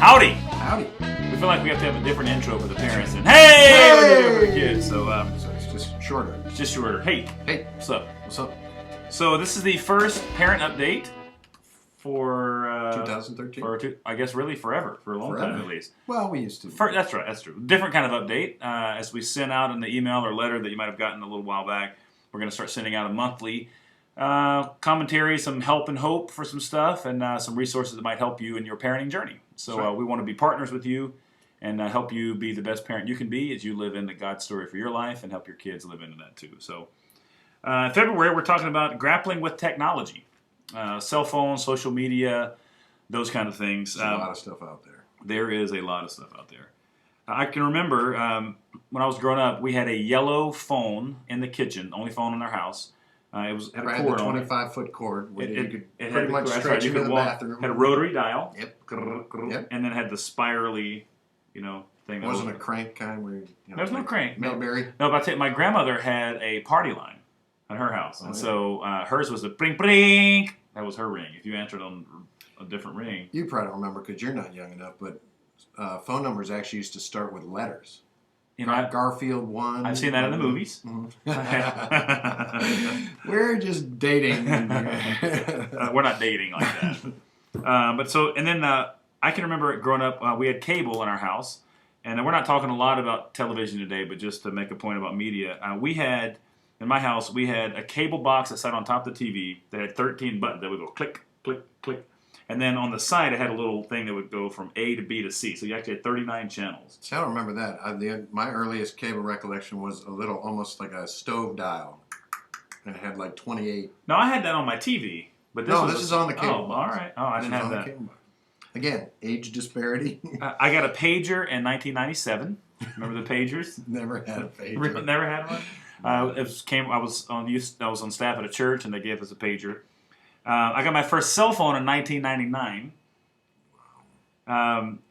Howdy! Howdy. We feel like we have to have a different intro for the parents and hey! What do we do for the kids? So it's just shorter. it's just shorter. Hey, Hey, what's up? what's up? So this is the first parent update for 2013? I guess really forever, for a long time at least. Well, we used to. That's right, that's true. Different kind of update. As we sent out in the email or letter that you might have gotten a little while back, we're going to start sending out a monthly commentary, some help and hope for some stuff, and some resources that might help you in your parenting journey. So Right. we want to be partners with you and help you be the best parent you can be as you live into God's story for your life and help your kids live into that too. So in February, we're talking about grappling with technology, cell phones, social media, those kind of things. There's a lot of stuff out there. There is a lot of stuff out there. I can remember when I was growing up, we had a yellow phone in the kitchen, only phone in our house. Had a Right, cord the on it. 25-foot cord. Where you could It pretty much that's stretch right, you into could the walk. bathroom. Had a rotary dial. Yep. Yep. And then had the spirally, thing. It wasn't a crank kind where There was no crank. No, Mayberry. but I tell you, my grandmother had a party line at her house, and yeah. so hers was a bring bring. That was her ring. If you answered on a different ring, You probably don't remember because you're not young enough, but phone numbers actually used to start with letters. Garfield 1. I've seen that in the movies. We're just dating. We're not dating like that. I can remember growing up, we had cable in our house, and we're not talking a lot about television today, but just to make a point about media, in my house, we had a cable box that sat on top of the TV that had 13 buttons that would go click, click, click. And then on the side, it had a little thing that would go from A to B to C. So you actually had 39 channels. See, I don't remember that. My earliest cable recollection was a little, almost like a stove dial. And it had like 28. No, I had that on my TV. But this is on the cable Oh, box. all right. Oh, I didn't have that. Again, age disparity. I got a pager in 1997. Remember the pagers? Never had a pager. Never had one. I was on staff at a church, and they gave us a pager. I got my first cell phone in 1999.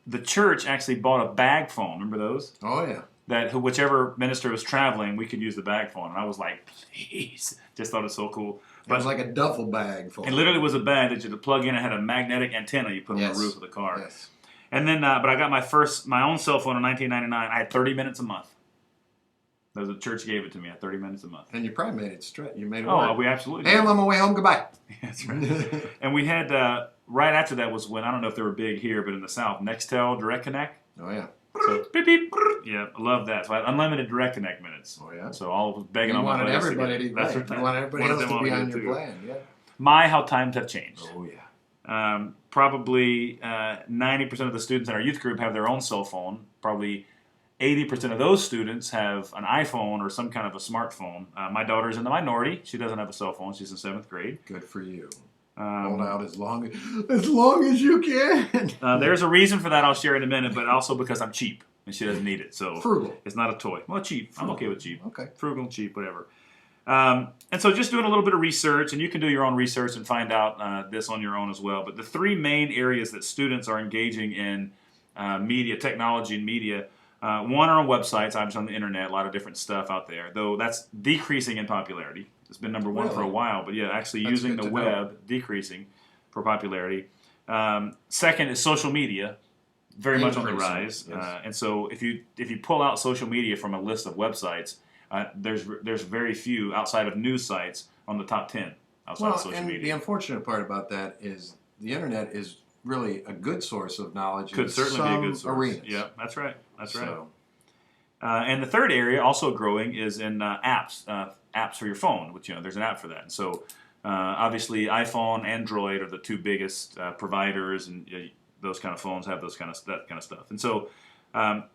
The church actually bought a bag phone. Remember those? Oh yeah. That whichever minister was traveling, we could use the bag phone, and I was like, please. Just thought it was so cool. But it was like a duffel bag phone. It literally was a bag that you could plug in. It had a magnetic antenna you put on the roof of the car. Yes. And then, but I got my own cell phone in 1999. I had 30 minutes a month. The church gave it to me at 30 minutes a month. And you probably made it straight. You made it Oh, work. we absolutely Hey, did. I'm on my way home. Goodbye. That's right. And we had, right after that was when, I don't know if they were big here, but in the South, Nextel Direct Connect. Oh, yeah. So, beep, beep. Yeah, I love that. So I had unlimited Direct Connect minutes. Oh, yeah. So I was begging You on my wanted buddies everybody to to get that's right. right. You wanted everybody else to be on your plan. Yeah. How times have changed. Oh, yeah. Probably 90% of the students in our youth group have their own cell phone. Probably 80% of those students have an iPhone or some kind of a smartphone. My daughter's in the minority. She doesn't have a cell phone. She's in 7th grade. Good for you. Hold out as long as you can. There's a reason for that I'll share in a minute, but also because I'm cheap and she doesn't need it. So Frugal. It's not a toy. Well, cheap. Frugal. I'm okay with cheap. Okay. Frugal, cheap, whatever. And so just doing a little bit of research, and you can do your own research and find out this on your own as well. But the three main areas that students are engaging in media, technology and media, one are on websites, obviously on the internet, a lot of different stuff out there, though that's decreasing in popularity. It's been number one for a while, but yeah, actually That's using good the to web, know. decreasing for popularity. Second is social media, very much on the Increasing, rise. yes. And so if you pull out social media from a list of websites, there's very few outside of news sites on the top 10 outside of social and media. the unfortunate part about that is the internet is really a good source of knowledge. Could in certainly be a good some source. arenas. Yeah, that's right. That's right. So, And the third area, also growing, is in apps. Apps for your phone, which there's an app for that. And so, obviously, iPhone, Android are the two biggest providers, and those kind of phones have that kind of stuff. And so,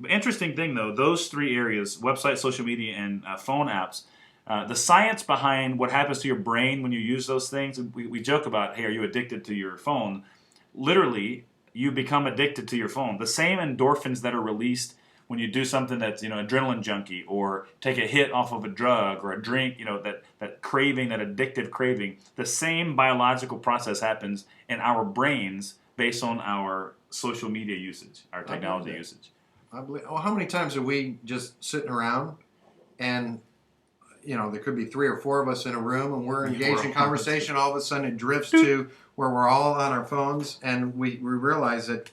interesting thing though, those three areas: website, social media, and phone apps. The science behind what happens to your brain when you use those things. We joke about, hey, are you addicted to your phone? Literally, you become addicted to your phone. The same endorphins that are released when you do something that's adrenaline junkie, or take a hit off of a drug or a drink, that craving, that addictive craving, the same biological process happens in our brains based on our social media usage, our technology usage. I believe. Well, how many times are we just sitting around, and there could be 3 or 4 of us in a room, and we're engaged in conversation. All of a sudden, it drifts to where we're all on our phones, and we realize that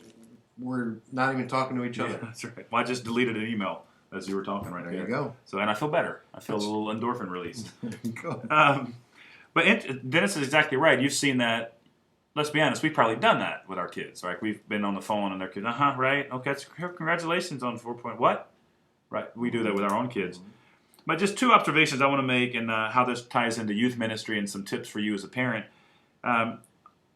we're not even talking to each Yeah, other. that's right. Well, I just deleted an email as you were talking right There there. you go. So, and I feel better. I feel a little endorphin released. There you go. But Dennis is exactly right. You've seen that. Let's be honest. We've probably done that with our kids, right? We've been on the phone and their kids. Right. Okay. Congratulations on 4 point. What? Right. We do that with our own kids. But just two observations I want to make, and how this ties into youth ministry and some tips for you as a parent.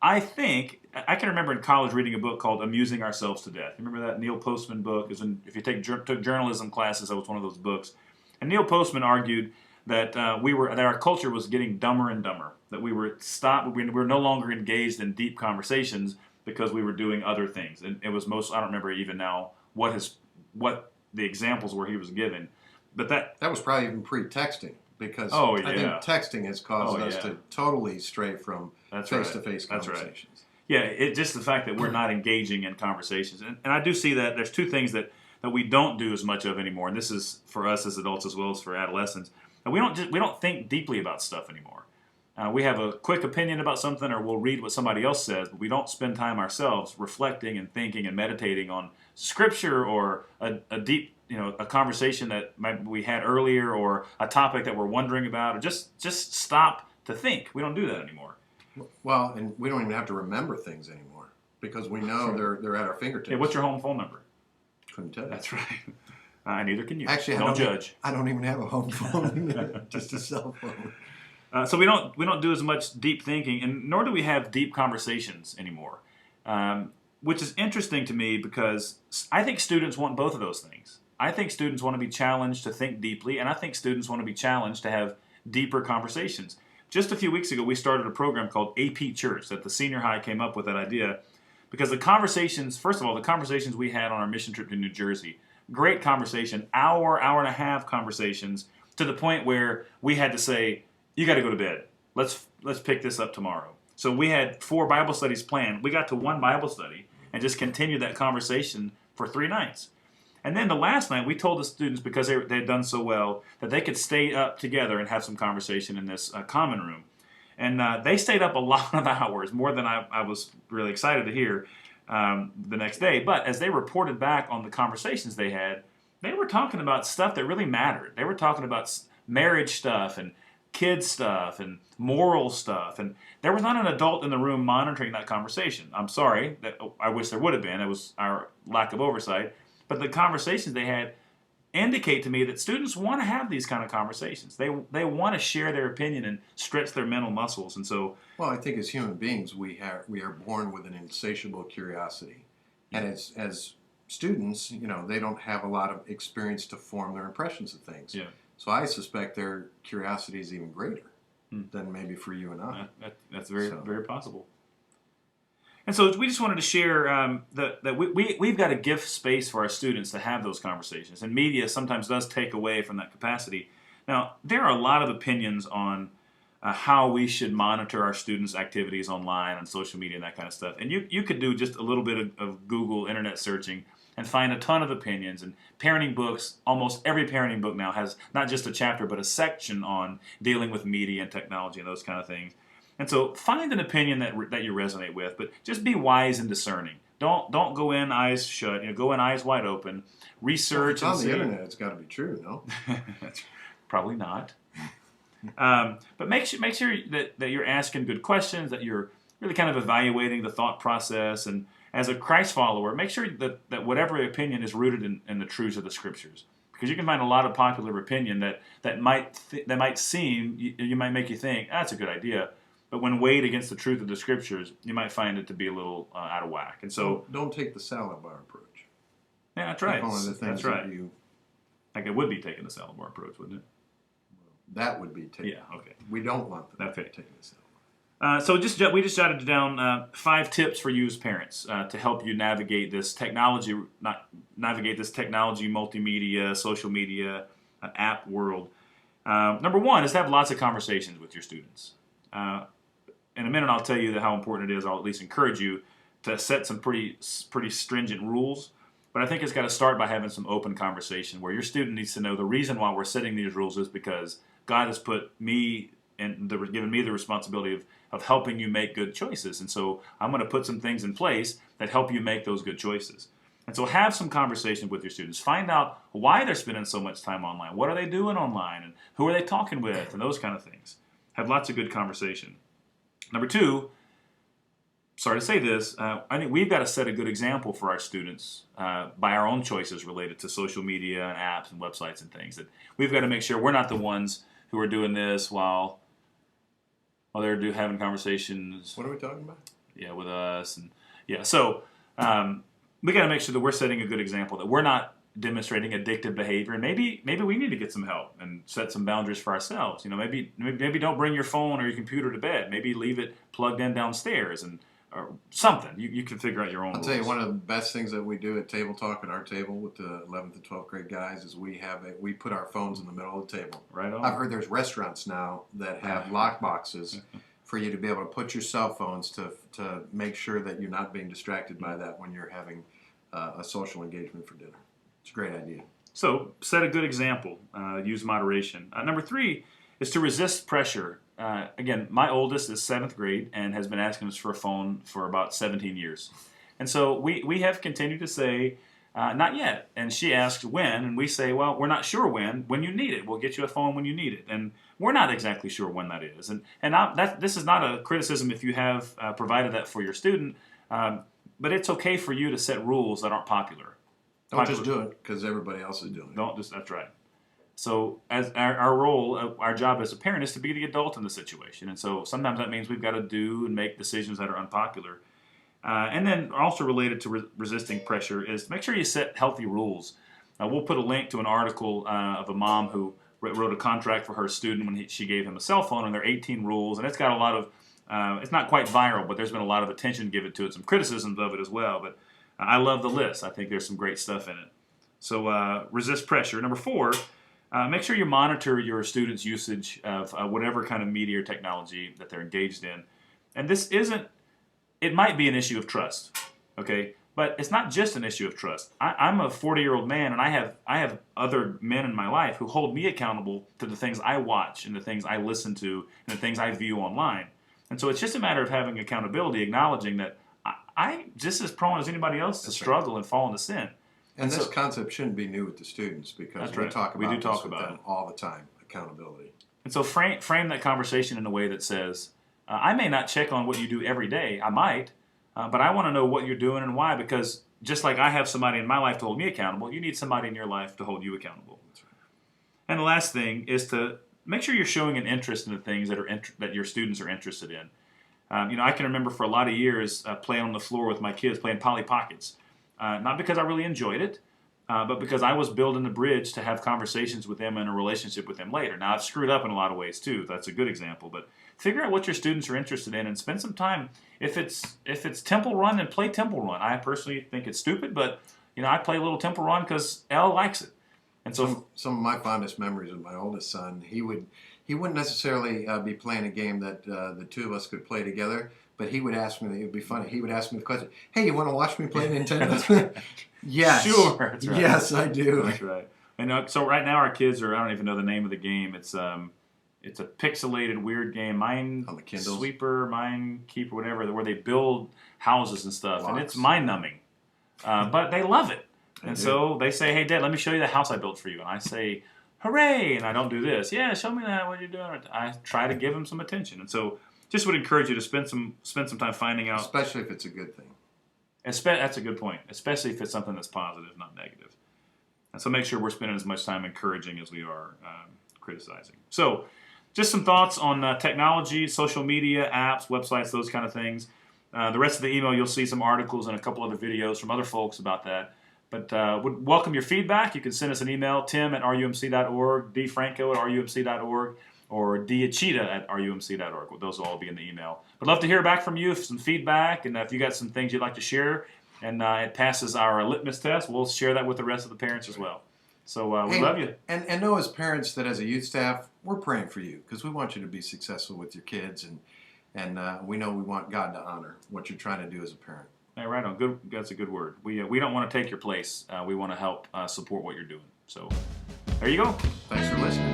I think I can remember in college reading a book called "Amusing Ourselves to Death." You remember that Neil Postman book? If you took journalism classes, that was one of those books. And Neil Postman argued that that our culture was getting dumber and dumber. That we were no longer engaged in deep conversations because we were doing other things. And it was I don't remember even now what the examples were he was giving. But that was probably even pre-texting, because Oh, I think yeah. texting has caused us to totally stray from That's right. face-to-face That's right. conversations. Yeah, just the fact that we're not engaging in conversations. And I do see that there's two things that we don't do as much of anymore, and this is for us as adults as well as for adolescents. And we don't think deeply about stuff anymore. We have a quick opinion about something, or we'll read what somebody else says, but we don't spend time ourselves reflecting and thinking and meditating on Scripture or a deep, a conversation that we had earlier, or a topic that we're wondering about, or just stop to think. We don't do that anymore. Well, and we don't even have to remember things anymore, because we know they're at our fingertips. Hey, what's your home phone number? Couldn't tell you. That's right. Neither can you. Actually, don't judge. I don't even have a home phone, just a cell phone. So we don't do as much deep thinking, and nor do we have deep conversations anymore, which is interesting to me, because I think students want both of those things. I think students want to be challenged to think deeply, and I think students want to be challenged to have deeper conversations. Just a few weeks ago, we started a program called AP Church that the senior high came up with that idea, because the conversations we had on our mission trip to New Jersey, great conversation, hour and a half conversations, to the point where we had to say, you got to go to bed. Let's pick this up tomorrow. So we had 4 Bible studies planned. We got to 1 Bible study and just continued that conversation for 3 nights. And then the last night, we told the students, because they had done so well, that they could stay up together and have some conversation in this common room. And they stayed up a lot of hours, more than I was really excited to hear the next day. But as they reported back on the conversations they had, they were talking about stuff that really mattered. They were talking about marriage stuff and kids stuff and moral stuff, and there was not an adult in the room monitoring that conversation. I'm sorry, I wish there would have been. It was our lack of oversight. But the conversations they had indicate to me that students want to have these kind of conversations. They want to share their opinion and stretch their mental muscles. And so, well, I think as human beings, we are born with an insatiable curiosity, and as students, they don't have a lot of experience to form their impressions of things. Yeah. So I suspect their curiosity is even greater than maybe for you and I. That's very possible. And so we just wanted to share that we've got to give space for our students to have those conversations. And media sometimes does take away from that capacity. Now, there are a lot of opinions on how we should monitor our students' activities online, on social media, and that kind of stuff. And you could do just a little bit of Google internet searching and find a ton of opinions. And parenting books, almost every parenting book now has not just a chapter, but a section on dealing with media and technology and those kind of things. And so find an opinion that you resonate with, but just be wise and discerning. Don't go in eyes shut. Go in eyes wide open. Research. Well, if it's on the internet, it's got to be true, no? Probably not. But make sure that you're asking good questions, that you're really kind of evaluating the thought process, and as a Christ follower, make sure that whatever opinion is rooted in the truths of the Scriptures. Because you can find a lot of popular opinion that might seem, you might make you think, that's a good idea. But when weighed against the truth of the Scriptures, you might find it to be a little out of whack. And so, don't take the salad bar approach. Yeah, that's right. One of the things that's right. that like it would be taking the salad bar approach, wouldn't it? That would be taking. Yeah. Okay. We don't want them Okay. taking the salad bar. So we just jotted down 5 tips for you as parents to help you navigate this technology, multimedia, social media, app world. Number 1 is to have lots of conversations with your students. In a minute, I'll tell you how important it is. I'll at least encourage you to set some pretty stringent rules. But I think it's got to start by having some open conversation where your student needs to know the reason why we're setting these rules is because God has put me and given me the responsibility of helping you make good choices. And so I'm going to put some things in place that help you make those good choices. And so have some conversations with your students. Find out why they're spending so much time online. What are they doing online? And who are they talking with? And those kind of things. Have lots of good conversation. Number two, sorry to say this, I think we've got to set a good example for our students by our own choices related to social media and apps and websites and things. That we've got to make sure we're not the ones who are doing this while they're having conversations. What are we talking about? Yeah, with us. And yeah, so we got to make sure that we're setting a good example, that we're not demonstrating addictive behavior, and maybe we need to get some help and set some boundaries for ourselves. Maybe don't bring your phone or your computer to bed. Maybe leave it plugged in downstairs or something. You can figure out your own. I'll tell you, one of the best things that we do at Table Talk at our table with the 11th and 12th grade guys is we put our phones in the middle of the table. Right on. I've heard there's restaurants now that have lock boxes for you to be able to put your cell phones to make sure that you're not being distracted by that when you're having a social engagement for dinner. It's a great idea. So set a good example. Use moderation. Number three is to resist pressure. Again, my oldest is 7th grade and has been asking us for a phone for about 17 years. And so we have continued to say, not yet. And she asks when, and we say, well, we're not sure when you need it. We'll get you a phone when you need it. And we're not exactly sure when that is. And this is not a criticism if you have provided that for your student, but it's okay for you to set rules that aren't popular. Don't just do it because everybody else is doing it. That's right. So as our role, our job as a parent is to be the adult in the situation. And so sometimes that means we've got to do and make decisions that are unpopular. And then also related to resisting pressure is to make sure you set healthy rules. We'll put a link to an article of a mom who wrote a contract for her student when she gave him a cell phone, and there are 18 rules, and it's got a lot of, it's not quite viral, but there's been a lot of attention given to it, some criticisms of it as well. But I love the list. I think there's some great stuff in it. So resist pressure. Number four, make sure you monitor your students' usage of whatever kind of media or technology that they're engaged in. And this isn't, it might be an issue of trust, okay? But it's not just an issue of trust. I'm a 40-year-old man, and I have other men in my life who hold me accountable to the things I watch and the things I listen to and the things I view online. And so it's just a matter of having accountability, acknowledging that I just as prone as anybody else to struggle and fall into sin. And this concept shouldn't be new with the students because we talk about this with them all the time, accountability. And so frame that conversation in a way that says, I may not check on what you do every day. I might. But I want to know what you're doing and why, because just like I have somebody in my life to hold me accountable, you need somebody in your life to hold you accountable. That's right. And the last thing is to make sure you're showing an interest in the things that your students are interested in. I can remember for a lot of years playing on the floor with my kids, playing Polly Pockets. Not because I really enjoyed it, but because I was building the bridge to have conversations with them and a relationship with them later. Now, I've screwed up in a lot of ways, too. That's a good example. But figure out what your students are interested in and spend some time. If it's Temple Run, then play Temple Run. I personally think it's stupid, but I play a little Temple Run because Elle likes it. And so some of my fondest memories of my oldest son, he wouldn't necessarily be playing a game that the two of us could play together, but he would ask me, it would be funny, he would ask me the question, hey, you want to watch me play Nintendo? Yes. Sure. That's right. Yes, I do. That's right. And so right now our kids are, I don't even know the name of the game. It's a pixelated weird game, Minesweeper, Minekeeper, whatever, where they build houses and stuff. Blocks. And it's mind-numbing. But they love it. And so they say, hey, Dad, let me show you the house I built for you. And I say, hooray, and I don't do this. Yeah, show me that, what you're doing. I try to give them some attention. And so just would encourage you to spend some time finding out. Especially if it's a good thing. That's a good point, especially if it's something that's positive, not negative. And so make sure we're spending as much time encouraging as we are criticizing. So just some thoughts on technology, social media, apps, websites, those kind of things. The rest of the email, you'll see some articles and a couple other videos from other folks about that. But would welcome your feedback. You can send us an email, tim@rumc.org, dfranco@rumc.org, or dachita@rumc.org. Those will all be in the email. But love to hear back from you, some feedback, and if you got some things you'd like to share, and it passes our litmus test, we'll share that with the rest of the parents as well. So we love you. And know as parents that as a youth staff, we're praying for you because we want you to be successful with your kids, and we know we want God to honor what you're trying to do as a parent. Hey, right on. Good. That's a good word. We don't want to take your place. We want to help support what you're doing. So there you go. Thanks for listening.